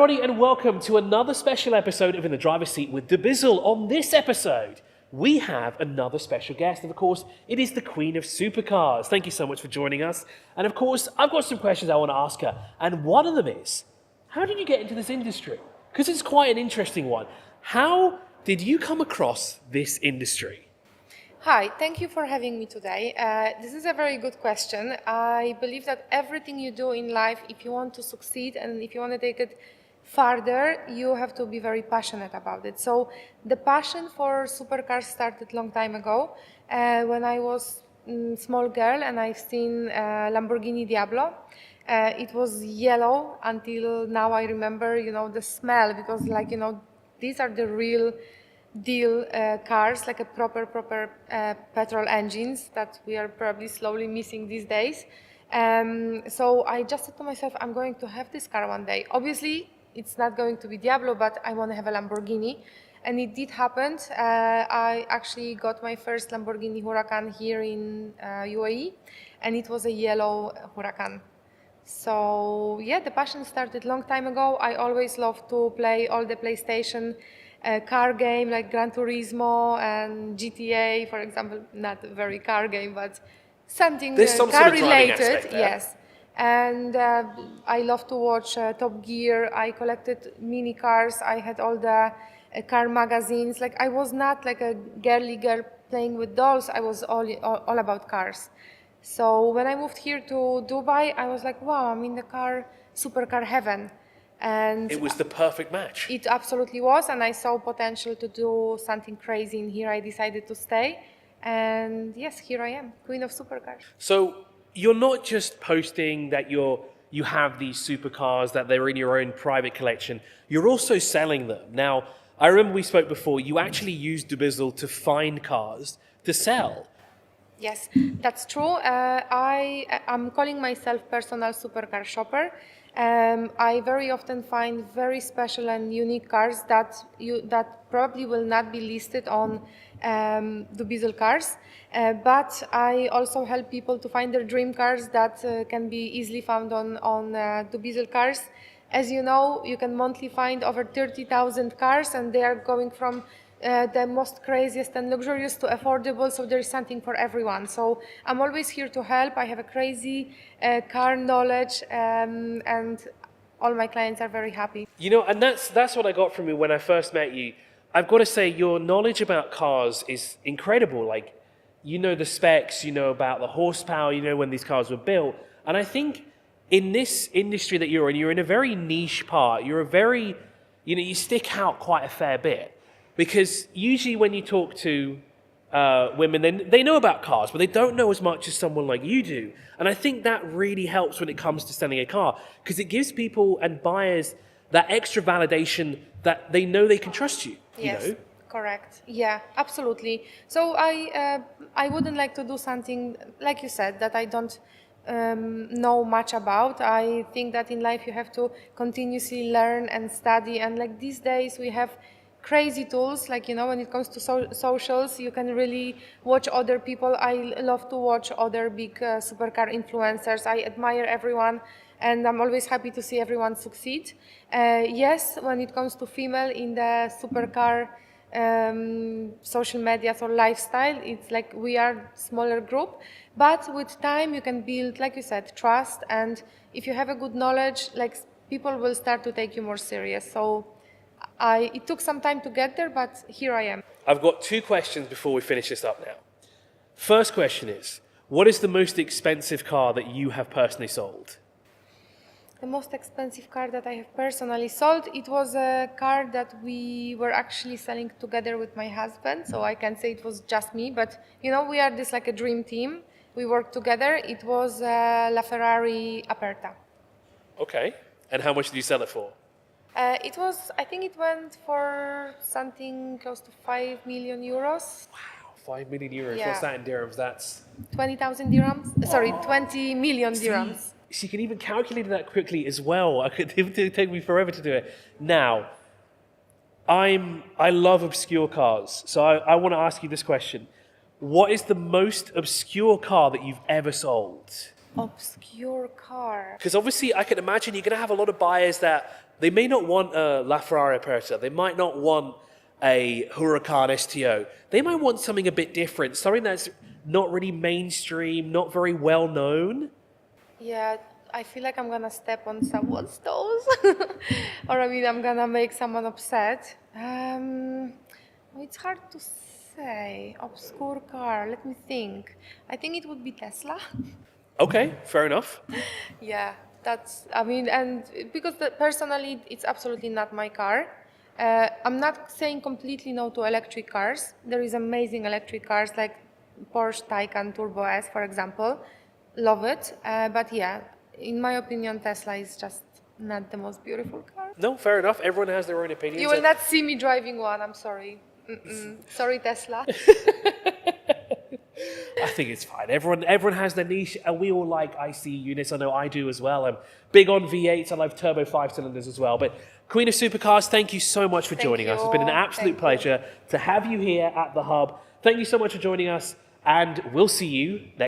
everybody, and welcome to another special episode of In the Driver's Seat with Debizzle. On this episode, we have another special guest, and of course, it is the Queen of Supercars. Thank you so much for joining us. And of course, I've got some questions I want to ask her, and one of them is, how did you get into this industry? Because it's quite an interesting one. How did you come across this industry? Hi, thank you for having me today. This is a very good question. I believe that everything you do in life, if you want to succeed and if you want to take it farther, you have to be very passionate about it. So the passion for supercars started a long time ago when I was a small girl and I've seen Lamborghini Diablo. It was yellow until now. I remember, the smell, because these are the real deal cars, like a proper petrol engines that we are probably slowly missing these days. So I just said to myself, I'm going to have this car one day. Obviously, it's not going to be Diablo, but I want to have a Lamborghini. And it did happen. I actually got my first Lamborghini Huracan here in UAE, and it was a yellow Huracan. So yeah, the passion started a long time ago. I always loved to play all the PlayStation car game like Gran Turismo and GTA, for example. Not a very car game, but something car related. Yes. And I love to watch Top Gear. I collected mini cars. I had all the car magazines. Like, I was not like a girly girl playing with dolls. I was all about cars. So when I moved here to Dubai, I was like, wow, I'm in the supercar heaven. And it was the perfect match. It absolutely was, and I saw potential to do something crazy in here. I decided to stay, and yes, here I am, Queen of Supercars. So you're not just posting that you have these supercars, that they're in your own private collection. You're also selling them. Now, I remember we spoke before. You actually used Debizzle to find cars to sell. Yes, that's true. I'm calling myself personal supercar shopper. I very often find very special and unique cars that probably will not be listed on Debizzle cars. But I also help people to find their dream cars that can be easily found on Debizzle cars. As you know, you can monthly find over 30,000 cars, and they are going from the most craziest and luxurious to affordable, so there is something for everyone. So I'm always here to help. I have a crazy car knowledge, and all my clients are very happy. And that's what I got from you when I first met you. I've got to say, your knowledge about cars is incredible. Like, you know the specs, you know about the horsepower, you know when these cars were built. And I think in this industry that you're in a very niche part. You're a very, you stick out quite a fair bit. Because usually when you talk to women, they know about cars, but they don't know as much as someone like you do. And I think that really helps when it comes to selling a car, because it gives people and buyers that extra validation that they know they can trust you. Yes, correct. Yeah, absolutely. So I wouldn't like to do something, like you said, that I don't know much about. I think that in life you have to continuously learn and study. And like these days we have crazy tools, like, when it comes to socials, you can really watch other people. I love to watch other big supercar influencers. I admire everyone, and I'm always happy to see everyone succeed. Yes, when it comes to female in the supercar social media or lifestyle, it's like we are smaller group, but with time you can build, like you said, trust, and if you have a good knowledge, like, people will start to take you more serious. So it took some time to get there, but here I am. I've got two questions before we finish this up now. First question is, what is the most expensive car that you have personally sold? The most expensive car that I have personally sold, it was a car that we were actually selling together with my husband, so I can say it was just me, but we are this like a dream team. We work together. It was La Ferrari Aperta. Okay, and how much did you sell it for? I think it went for something close to 5 million euros. Wow, 5 million euros. Yeah. What's that in dirhams? That's 20,000 dirhams. Sorry, 20 million dirhams. She can even calculate that quickly as well. It would take me forever to do it. Now, I love obscure cars, so I want to ask you this question. What is the most obscure car that you've ever sold? Obscure car. Because obviously I can imagine you're going to have a lot of buyers that They may not want a LaFerrari Aperta. They might not want a Huracan STO. They might want something a bit different, something that's not really mainstream, not very well known. Yeah, I feel like I'm gonna step on someone's toes, or I mean, I'm gonna make someone upset. It's hard to say. Obscure car. Let me think. I think it would be Tesla. Okay, fair enough. Yeah, I mean, and because personally, it's absolutely not my car. I'm not saying completely no to electric cars. There is amazing electric cars like Porsche Taycan Turbo S, for example. Love it. But yeah, in my opinion, Tesla is just not the most beautiful car. No, fair enough. Everyone has their own opinions. You will not see me driving one. I'm sorry. Sorry, Tesla. I think it's fine. Everyone has their niche, and we all like IC units. I know I do as well. I'm big on V8s. I love turbo 5-cylinders as well. But Queen of Supercars, thank you so much for joining us. It's been an absolute pleasure to have you here at the Hub. Thank you so much for joining us, and we'll see you next